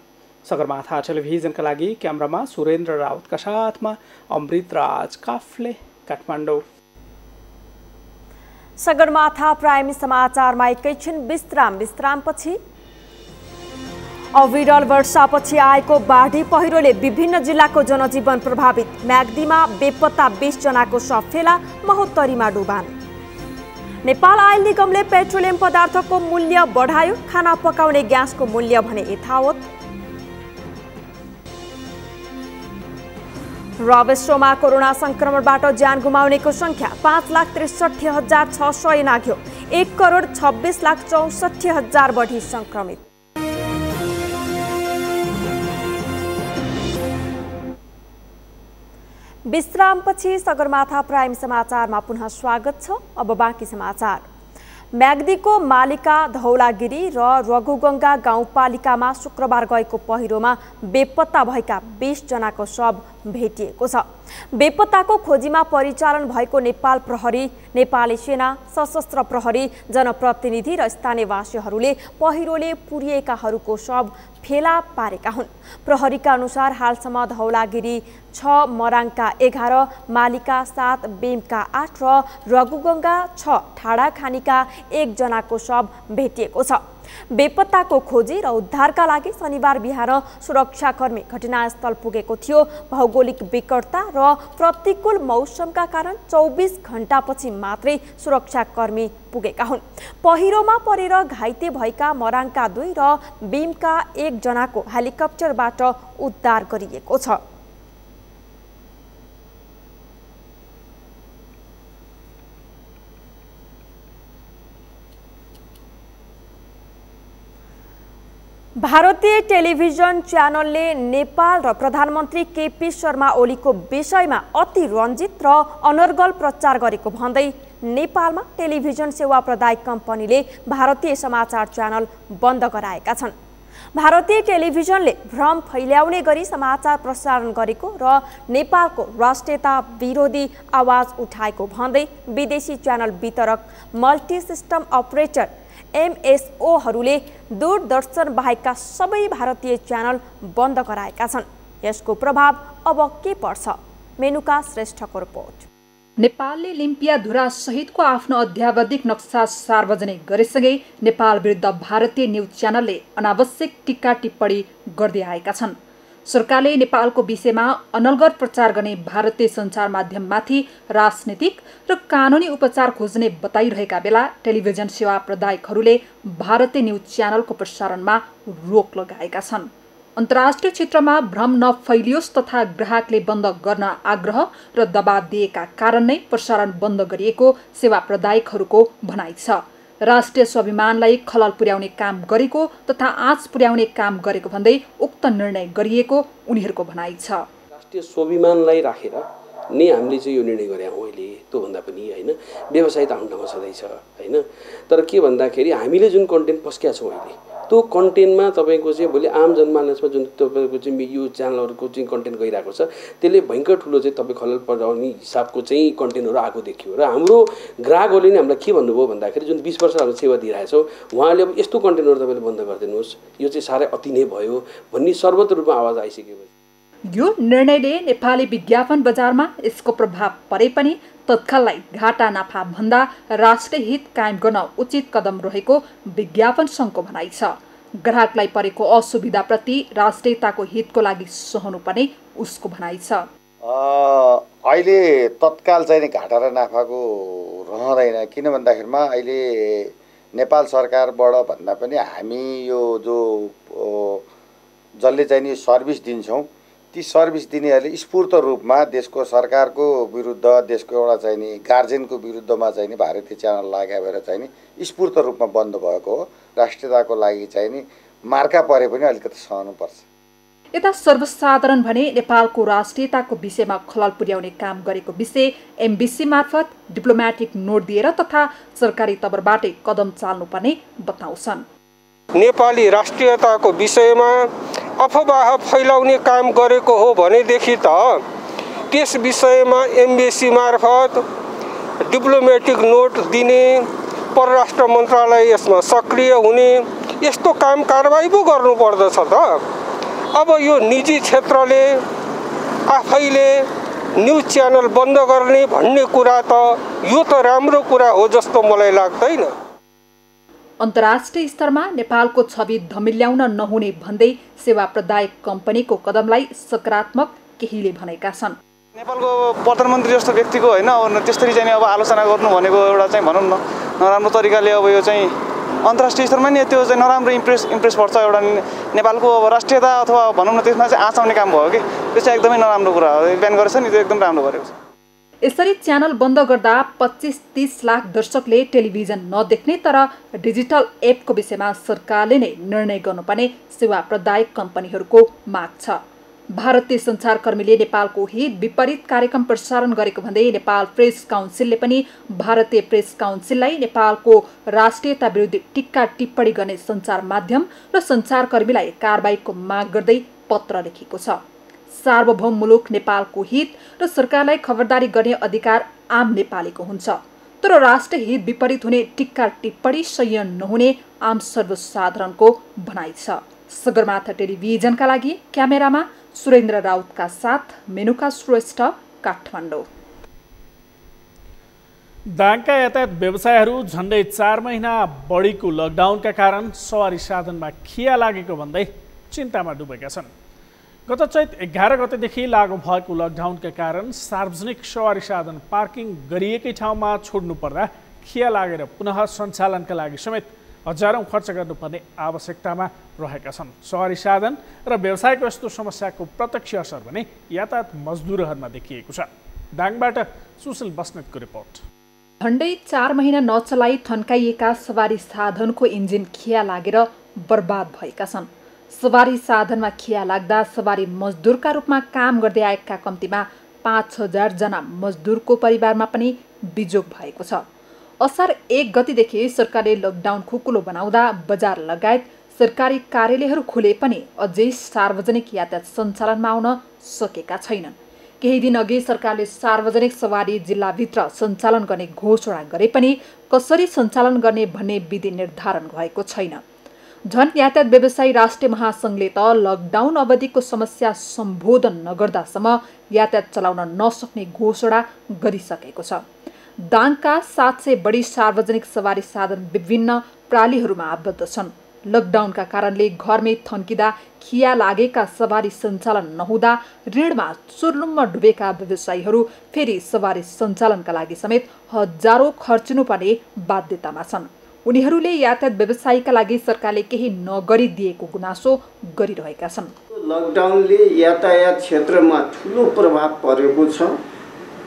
सगरमाथा टेलिभिजनका लागि क्यामेरामा सुरेन्द्र राउतका साथमा अमृत राज काफले, काठमाडौँ। सगरमाथा प्राइम समाचारमा एकैछिन विश्रामपछि अविरल वर्षापछि आएको बाढी पहिरोले विभिन्न जिल्लाको जनजीवन प्रभावित। म्याग्दीमा बेपत्ता 20 जनाको शव फेला, महोत्तरीमा डुबान। नेपाल आयल निगमले पेट्रोलियम पदार्थको मूल्य बढायो, खाना पकाउने ग्यासको मूल्य भने यथावत। र विश्वमा कोरोना संक्रमणबाट ज्यान गुमाउनेको संख्या 5,63,600 नाघ्यो। 1,26,64,000 बढी संक्रमित। विश्रामपछि सगरमाथा प्राइम समाचारमा पुनः स्वागत छ। अब बाँकी समाचार। म्याग्दीको मालिका धौलागिरी र रघुगङ्गा गाउँपालिकामा शुक्रबार गएको पहिरोमा बेपत्ता भएका 20 जनाको शव भेटिएको छ। बेपत्ताको खोजीमा परिचालन भएको नेपाल प्रहरी, नेपाली सेना, सशस्त्र प्रहरी, जनप्रतिनिधि र स्थानीयवासीहरूले पहिरोले पुरिएकाहरूको शव फेला पारेका हुन्। प्रहरीका अनुसार हालसम्म धौलागिरी 6, मराङका 11, मालिका 7, बेमका 8 र रघुगङ्गा 6, ठाडाखानीका 1 जनाको शव भेटिएको छ। बेपत्ताको खोजी र उद्धारका लागि शनिबार बिहान सुरक्षाकर्मी घटनास्थल पुगेको थियो। भौगोलिक विकटता र प्रतिकूल मौसमका कारण 24 घण्टापछि मात्रै सुरक्षाकर्मी पुगेका हुन्। पहिरोमा परेर घाइते भएका मराङका 2 र बीमका 1 जनाको हेलिकप्टरबाट उद्धार गरिएको छ। भारतीय टेलिभिजन च्यानलले नेपाल र प्रधानमन्त्री केपी शर्मा ओलीको विषयमा अति रञ्जित र अनर्गल प्रचार गरेको भन्दै नेपालमा टेलिभिजन सेवा प्रदायक कम्पनीले भारतीय समाचार च्यानल बन्द गराएका छन्। भारतीय टेलिभिजनले भ्रम फैल्याउने गरी समाचार प्रसारण गरेको र नेपालको राष्ट्रियता विरोधी आवाज उठाएको भन्दै विदेशी च्यानल वितरक मल्टी सिस्टम अपरेटर MSOहरूले दूरदर्शन बाहेकका सबै भारतीय च्यानल बन्द गराएका छन्। यसको प्रभाव अब के पर्छ? मेनुका श्रेष्ठको रिपोर्ट। नेपालले लिम्पियाधुरा सहितको आफ्नो अध्यावधिक नक्सा सार्वजनिक गरेसँगै नेपाल विरुद्ध भारतीय न्युज च्यानलले अनावश्यक टिक्का टिप्पणी गर्दै आएका छन्। सरकारले नेपालको विषयमा अनर्गल प्रचार गर्ने भारतीय सञ्चार माध्यममाथि राजनीतिक र कानुनी उपचार खोज्ने बताइरहेका बेला टेलिभिजन सेवा प्रदायकहरूले भारतीय न्युज च्यानलको प्रसारणमा रोक लगाएका छन्। अन्तर्राष्ट्रिय क्षेत्रमा भ्रम नफैलियोस् तथा ग्राहकले बन्द गर्न आग्रह र दबाब दिएका कारण नै प्रसारण बन्द गरिएको सेवा प्रदायकहरूको भनाइ छ। राष्ट्रिय स्वाभिमानलाई खलल पुर्याउने काम गरेको तथा आँच पुर्याउने काम गरेको भन्दै उक्त निर्णय गरिएको उनीहरूको भनाइ छ। राष्ट्रिय स्वाभिमानलाई राखेर नै हामीले चाहिँ यो निर्णय गरे हौँ अहिले। त्योभन्दा पनि होइन, व्यवसाय त आफ्नो ठाउँमा छँदैछ होइन, तर के भन्दाखेरि हामीले जुन कन्टेन्ट पस्किया छौँ अहिले त्यो कन्टेन्टमा तपाईँको चाहिँ भोलि आम जनमानसमा जुन तपाईँको चाहिँ यो च्यानलहरूको चाहिँ कन्टेन्ट गइरहेको छ त्यसले भयङ्कर ठुलो चाहिँ तपाईँ खलल पर्याउने हिसाबको चाहिँ कन्टेन्टहरू आएको देखियो। र हाम्रो ग्राहकहरूले नै हामीलाई के भन्नुभयो भन्दाखेरि जुन 20 वर्ष हामी सेवा दिइरहेछौँ उहाँले अब यस्तो कन्टेन्टहरू तपाईँले बन्द गरिदिनुहोस्, यो चाहिँ साह्रै अति नै भयो भन्ने सर्वत्र रूपमा आवाज आइसकेपछि यो निर्णयले नेपाली विज्ञापन बजारमा यसको प्रभाव परे पनि तत्काललाई घाटा नाफा भन्दा राष्ट्रिय हित कायम गर्न उचित कदम रहेको विज्ञापन सङ्घको भनाइ छ। ग्राहकलाई परेको असुविधाप्रति राष्ट्रियताको हितको लागि सहनु पर्ने उसको भनाइ छ। अहिले तत्काल चाहिँ घाटा र नाफाको रहँदैन, किन भन्दाखेरिमा अहिले नेपाल सरकारबाट भन्दा पनि हामी यो जो जसले चाहिँ नि सर्भिस दिन्छौँ ती सर्भिस दिनेहरूले स्फूर्त रूपमा देशको सरकारको विरुद्ध, देशको एउटा चाहिँ नि गार्जेनको विरुद्धमा चाहिँ नि भारतीय च्यानल लागेर भएर चाहिँ नि स्फूर्त रूपमा बन्द भएको हो। राष्ट्रियताको लागि चाहिँ नि मार्का परे पनि अलिकति सहनुपर्छ। यता सर्वसाधारण भने नेपालको राष्ट्रियताको विषयमा खलल पुर्याउने काम गरेको विषय एमबिसी मार्फत डिप्लोमेटिक नोट दिएर तथा सरकारी तवरबाटै कदम चाल्नुपर्ने बताउँछन्। नेपाली राष्ट्रियताको विषयमा अफवाह फैलाउने काम गरेको हो भनेदेखि त त्यस विषयमा एमबिसी मार्फत डिप्लोमेटिक नोट दिने, परराष्ट्र मन्त्रालय यसमा सक्रिय हुने, यस्तो काम कारबाही पो गर्नुपर्दछ त। अब यो निजी क्षेत्रले आफैले न्युज च्यानल बन्द गर्ने भन्ने कुरा त यो त राम्रो कुरा हो जस्तो मलाई लाग्दैन। अन्तर्राष्ट्रिय स्तरमा नेपालको छवि धमिल्याउन नहुने भन्दै सेवा प्रदायक कम्पनीको कदमलाई सकारात्मक केहीले भनेका छन्। नेपालको प्रधानमन्त्री जस्तो व्यक्तिको होइन त्यसरी चाहिँ अब आलोचना गर्नु भनेको एउटा चाहिँ भनौँ न नराम्रो तरिकाले अब यो चाहिँ अन्तर्राष्ट्रिय स्तरमा नि त्यो चाहिँ नराम्रो इम्प्रेस पर्छ। एउटा नेपालको अब राष्ट्रियता अथवा भनौँ न त्यसमा चाहिँ आँच आउने काम भयो कि त्यो चाहिँ एकदमै नराम्रो कुरा हो। बिहान गरेछ नि त्यो एकदम राम्रो गरेको छ। यसरी च्यानल बन्द गर्दा 25-30 लाख दर्शकले टेलिभिजन नदेख्ने तर डिजिटल एपको विषयमा सरकारले नै निर्णय गर्नुपर्ने सेवा प्रदायक कम्पनीहरूको माग छ। भारतीय सञ्चारकर्मीले नेपालको हित विपरीत कार्यक्रम प्रसारण गरेको भन्दै नेपाल प्रेस काउन्सिलले पनि भारतीय प्रेस काउन्सिललाई नेपालको राष्ट्रियता विरुद्ध टिक्का टिप्पणी गर्ने सञ्चार माध्यम र सञ्चारकर्मीलाई कारबाहीको माग गर्दै पत्र लेखेको छ। सार्वभौम मुलुक नेपालको हित र सरकारलाई खबरदारी गर्ने अधिकार आम नेपालीको हुन्छ, तर राष्ट्रिय हित विपरीत हुने टिक्का टिप्पणी सह्य नहुने आम सर्वसाधारणको भनाइ छ। सगरमाथा टेलिभिजनका लागि क्यामेरामा सुरेन्द्र राउतका साथ मेनुका श्रेष्ठ, काठमाडौँ। दाङका यातायात व्यवसायहरू झन्डै 4 महिना बढीको लकडाउनका कारण सवारी साधनमा खिया लागेको भन्दै चिन्तामा डुबेका छन्। गत चैत 11 गतेदेखि लागू भएको लकडाउनका कारण सार्वजनिक सवारी साधन पार्किङ गरिएकै ठाउँमा छोड्नु पर्दा खिया लागेर पुनः सञ्चालनका लागि समेत हजारौं खर्च गर्नुपर्ने आवश्यकतामा रहेका छन्। सवारी साधन र व्यवसायको यस्तो समस्याको प्रत्यक्ष असर भने यातायात मजदुरहरूमा देखिएको छ। दाङबाट सुशील बस्नेतको रिपोर्ट। झन्डै 4 महिना नचलाई थन्काइएका सवारी साधनको इन्जिन खिया लागेर बर्बाद भएका छन्। सवारी साधनमा खिया लाग्दा सवारी मजदुरका रूपमा काम गर्दै आएका कम्तीमा 5000 जना मजदुरको परिवारमा पनि बिजोग भएको छ। असार 1 गतिदेखि सरकारले लकडाउन खुकुलो बनाउँदा बजार लगायत सरकारी कार्यालयहरू खुले पनि अझै सार्वजनिक यातायात सञ्चालनमा आउन सकेका छैनन्। केही दिन अघि सरकारले सार्वजनिक सवारी जिल्लाभित्र सञ्चालन गर्ने घोषणा गरे पनि कसरी सञ्चालन गर्ने भन्ने विधि निर्धारण भएको छैन। झन् यातायात व्यवसायी राष्ट्रिय महासङ्घले त लकडाउन अवधिको समस्या सम्बोधन नगर्दासम्म यातायात चलाउन नसक्ने घोषणा गरिसकेको छ। दाङका 700 बढी सार्वजनिक सवारी साधन विभिन्न प्रालीहरूमा आबद्ध छन्। लकडाउनका कारणले घरमै थन्किँदा खिया लागेका सवारी सञ्चालन नहुँदा ऋणमा चुर्लुम्म डुबेका व्यवसायीहरू फेरि सवारी सञ्चालनका लागि समेत हजारौं खर्चिनुपर्ने बाध्यतामा छन्। उनीहरूले यातायात व्यवसायीका लागि सरकारले केही नगरिदिएको गुनासो गरिरहेका छन्। लकडाउनले यातायात क्षेत्रमा ठुलो प्रभाव परेको छ।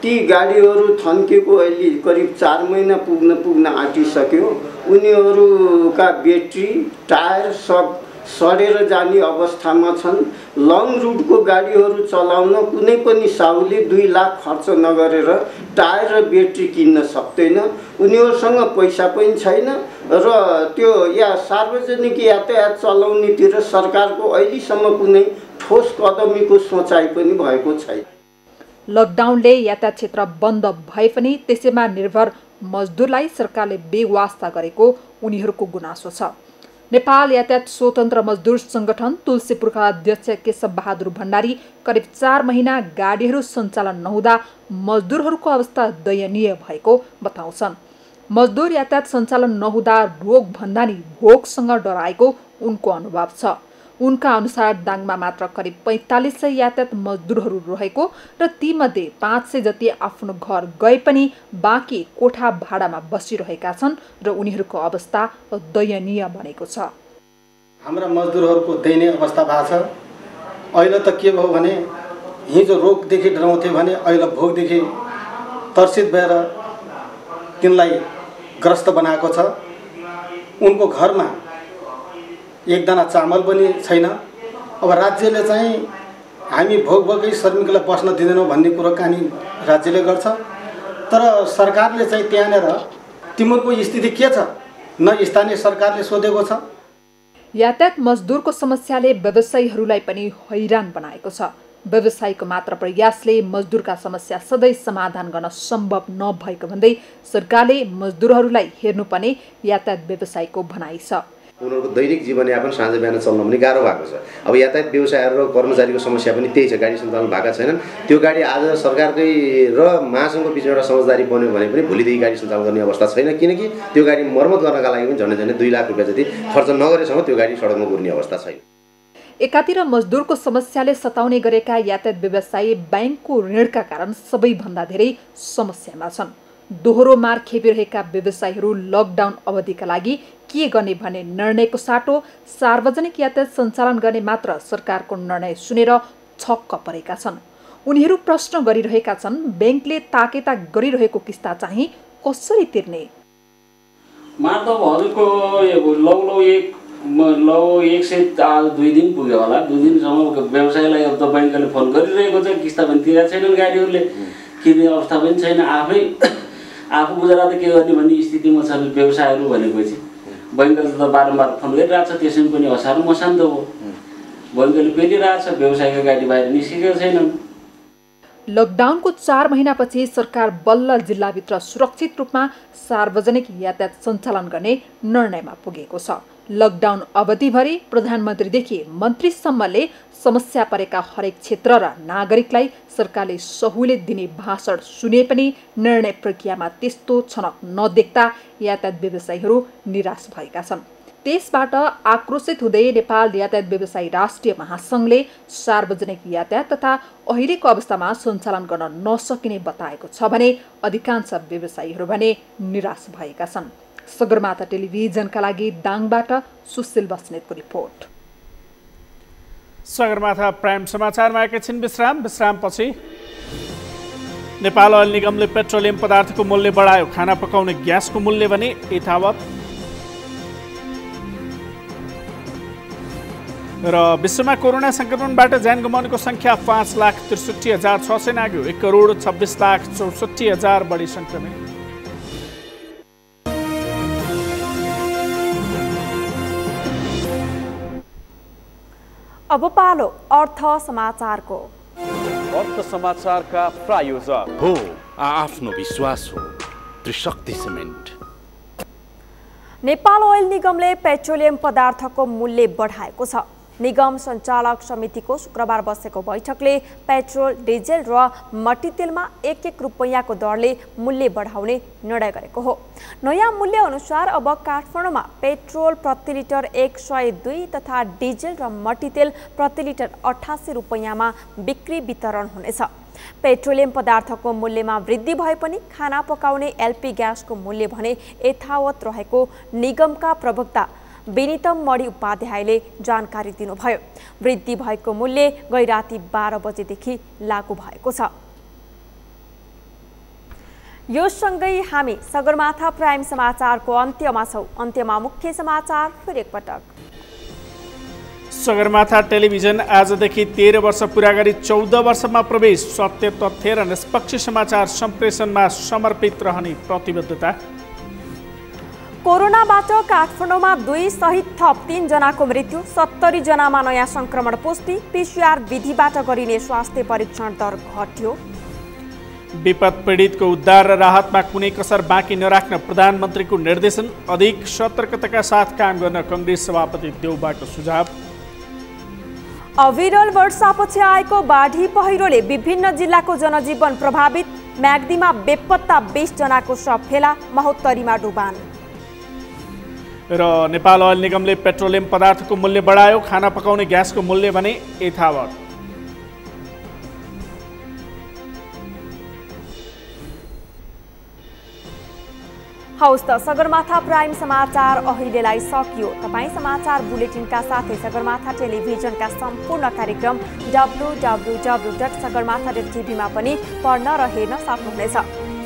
ती गाडीहरू थन्केको अहिले करिब 4 महिना पुग्न आँटिसक्यो। उनीहरूका ब्याट्री टायर सब सडेर जाने अवस्थामा छन्। लङ रुटको गाडीहरू चलाउन कुनै पनि साहुले 2 लाख खर्च नगरेर टायर र ब्याट्री किन्न सक्दैन। उनीहरूसँग पैसा पनि छैन र त्यो सार्वजनिक यातायात चलाउनेतिर सरकारको अहिलेसम्म कुनै ठोस कदमीको सोचाइ पनि भएको छैन। लकडाउनले यातायात क्षेत्र बन्द भए पनि त्यसैमा निर्भर मजदुरलाई सरकारले बेवास्ता गरेको उनीहरूको गुनासो छ। नेपाल यातायात स्वतन्त्र मजदुर संगठन तुलसीपुरका अध्यक्ष केशव बहादुर भण्डारी करिब 4 महिना गाडीहरू सञ्चालन नहुँदा मजदुरहरूको अवस्था दयनीय भएको बताउँछन्। मजदुर यातायात सञ्चालन नहुँदा रोग भन्दा नि भोकसँग डराएको उनको अनुभव छ। उनका अनुसार दाङमा मात्र करिब 4500 यातायात मजदुरहरू रहेको र तीमध्ये 500 जति आफ्नो घर गए पनि बाँकी कोठा भाडामा बसिरहेका छन् र उनीहरूको अवस्था दयनीय बनेको छ। हाम्रा मजदुरहरूको दयनीय अवस्था भएको छ। अहिले त के भयो भने हिजो रोगदेखि डराउँथे भने अहिले भोकदेखि तर्सित भएर तिनलाई ग्रस्त बनाएको छ। उनको घरमा एकदाना चामल पनि छैन। अब राज्यले चाहिँ हामी भोकै श्रमिकलाई बस्न दिँदैनौँ भन्ने कुरो कानी राज्यले गर्छ, तर सरकारले चाहिँ त्यहाँनिर तिम्रो स्थिति के छ न स्थानीय सरकारले सोधेको छ। यातायात मजदुरको समस्याले व्यवसायीहरूलाई पनि हैरान बनाएको छ। व्यवसायीको मात्र प्रयासले मजदुरका समस्या सधैँ समाधान गर्न सम्भव नभएको भन्दै सरकारले मजदुरहरूलाई हेर्नुपर्ने यातायात व्यवसायीको भनाइ छ। उनीहरूको दैनिक जीवनयापन साँझ बिहान चल्न पनि गाह्रो भएको छ। अब यातायात व्यवसायहरू र कर्मचारीको समस्या पनि त्यही छ, गाडी सञ्चालन भएका छैनन्। त्यो गाडी आज सरकारकै र महासङ्घको बिचमा एउटा समझदारी बन्यो भने पनि भोलिदेखि गाडी सञ्चालन गर्ने अवस्था छैन, किनकि त्यो गाडी मर्मत गर्नका लागि पनि झन्डै 2 लाख रुपियाँ जति खर्च नगरेसम्म त्यो गाडी सडकमा कुर्ने अवस्था छैन। एकातिर मजदुरको समस्याले सताउने गरेका यातायात व्यवसायी बैंकको ऋणका कारण सबैभन्दा धेरै समस्यामा छन्। दोहोरो मार खेपिरहेका व्यवसायीहरू लकडाउन अवधिका लागि के गर्ने भन्ने निर्णयको साटो सार्वजनिक यातायात सञ्चालन गर्ने मात्र सरकारको निर्णय सुनेर छक्क परेका छन्। उनीहरू प्रश्न गरिरहेका छन्, बैंकले ताकेता गरिरहेको किस्ता चाहिँ कसरी तिर्ने? मार्दवहरूको लौ 1 से 2 दिन पुग्यो होला। 2 दिनसम्म व्यवसायलाई अब त बैंकले फोन गरिरहेको छ, किस्ता पनि तिरेका छैनन्, गाडीहरूले किन्ने अवस्था पनि छैन। आफू गुजरात के गर्ने भन्ने स्थितिमा छन् व्यवसायहरू भनेपछि बैंकले त बारम्बार फोन गरिरहेको छ। त्यसैमा पनि असार मसान्त हो, बैंकले पेलिरहेको छ, व्यवसायका गाडी बाहिर निस्केका छैनन्। लकडाउनको 4 महिनापछि सरकार बल्ल जिल्लाभित्र सुरक्षित रूपमा सार्वजनिक यातायात सञ्चालन गर्ने निर्णयमा पुगेको छ। लकडाउन अवधिभरि प्रधानमन्त्रीदेखि मन्त्रीसम्मले समस्या परेका हरेक क्षेत्र र नागरिकलाई सरकारले सहुलियत दिने भाषण सुने पनि निर्णय प्रक्रियामा त्यस्तो छनक नदेख्दा यातायात व्यवसायीहरू निराश भएका छन्। त्यसबाट आक्रोशित हुँदै नेपाल यातायात व्यवसायी राष्ट्रिय महासङ्घले सार्वजनिक यातायात तथा अहिलेको अवस्थामा सञ्चालन गर्न नसकिने बताएको छ भने अधिकांश व्यवसायीहरू भने निराश भएका छन्। सगरमाथा टेलिभिजनका लागि दाङबाट सुशील बस्नेतको रिपोर्ट। सगरमाथा प्राइम समाचारमा एकैछिन विश्रामपछि नेपाल ओइल निगमले पेट्रोलियम पदार्थको मूल्य बढायो, खाना पकाउने ग्यासको मूल्य भने यथावत। र विश्वमा कोरोना संक्रमणबाट ज्यान गुमाउनेको संख्या 5,63,600 नाग्यो। 1,26,64,000 बढी संक्रमित। अब पालो अर्थ समाचारको। अर्थ समाचारका प्रायोजक हो आफ्नो विश्वास हो त्रिशक्ति सिमेन्ट। नेपाल ओइल निगमले पेट्रोलियम पदार्थको मूल्य बढाएको छ। निगम सञ्चालक समितिको शुक्रबार बसेको बैठकले पेट्रोल, डिजेल र मट्टी तेलमा 1-1 रुपैयाँको दरले मूल्य बढाउने निर्णय गरेको हो। नयाँ मूल्य अनुसार अब काठमाडौँमा पेट्रोल प्रति लिटर 102 तथा डिजेल र मट्टी तेल प्रति लिटर 88 रुपैयाँमा बिक्री वितरण हुनेछ। पेट्रोलियम पदार्थको मूल्यमा वृद्धि भए पनि खाना पकाउने एलपी ग्यासको मूल्य भने यथावत रहेको निगमका प्रवक्ता विनितम मणि उपाध्यायले जानकारी दिनुभयो। वृद्धि भएको मूल्य गैराती 12 बजेदेखि लागू भएको छ। यो सँगै हामी सगरमाथा प्राइम समाचारको अन्त्यमा छौं। अन्त्यमा मुख्य समाचार फेरि एकपटक। सगरमाथा टेलिभिजन आजदेखि 13 वर्ष पुरा गरी 14 वर्षमा प्रवेश। सत्य, तथ्य र निष्पक्ष समाचार सम्प्रेषणमा समर्पित रहने प्रतिबद्धता। कोरोनाबाट काठमाडौँमा 2 सहित थप 3 जनाको मृत्यु। 70 जनामा नयाँ संक्रमण पुष्टि। पीसीआर विधिबाट गरिने स्वास्थ्य परीक्षण दर घट्यो। विपद पीडितको उद्धार र राहतमा कुनै कसर बाँकी नराख्न प्रधानमन्त्रीको निर्देशन। अधिक सतर्कताका साथ काम गर्न कांग्रेस सभापति देउबाको सुझाव। अविरल वर्षापछि आएको बाढी पहिरोले विभिन्न जिल्लाको जनजीवन प्रभावित। म्याग्दीमा बेपत्ता 20 जनाको शव फेला। महोत्तरीमा डुबान। र नेपाल ओइल निगमले पेट्रोलियम पदार्थको मूल्य बढायो, खाना पकाउने ग्यासको मूल्य भने यथावत। हौस् त सगरमाथा प्राइम समाचार अहिलेलाई सकियो। तपाईँ समाचार बुलेटिनका साथै सगरमाथा टेलिभिजनका सम्पूर्ण कार्यक्रम www.sagarmatha.tv मा पनि पढ्न र हेर्न सक्नुहुनेछ।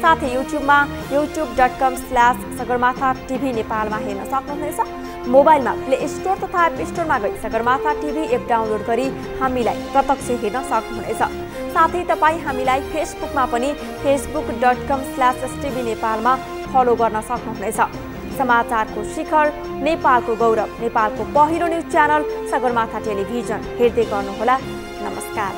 साथै युट्युबमा youtube.com/sagarmatha TV नेपालमा हेर्न सक्नुहुनेछ। मोबाइलमा प्ले स्टोर तथा एप स्टोरमा गई सगरमाथा टिभी एप डाउनलोड गरी हामीलाई प्रत्यक्ष हेर्न सक्नुहुनेछ। साथै तपाईँ हामीलाई फेसबुकमा पनि facebook.com/STV नेपालमा फलो गर्न सक्नुहुनेछ। समाचारको शिखर, नेपालको गौरव, नेपालको पहिलो न्युज च्यानल सगरमाथा टेलिभिजन हेर्दै गर्नुहोला। नमस्कार।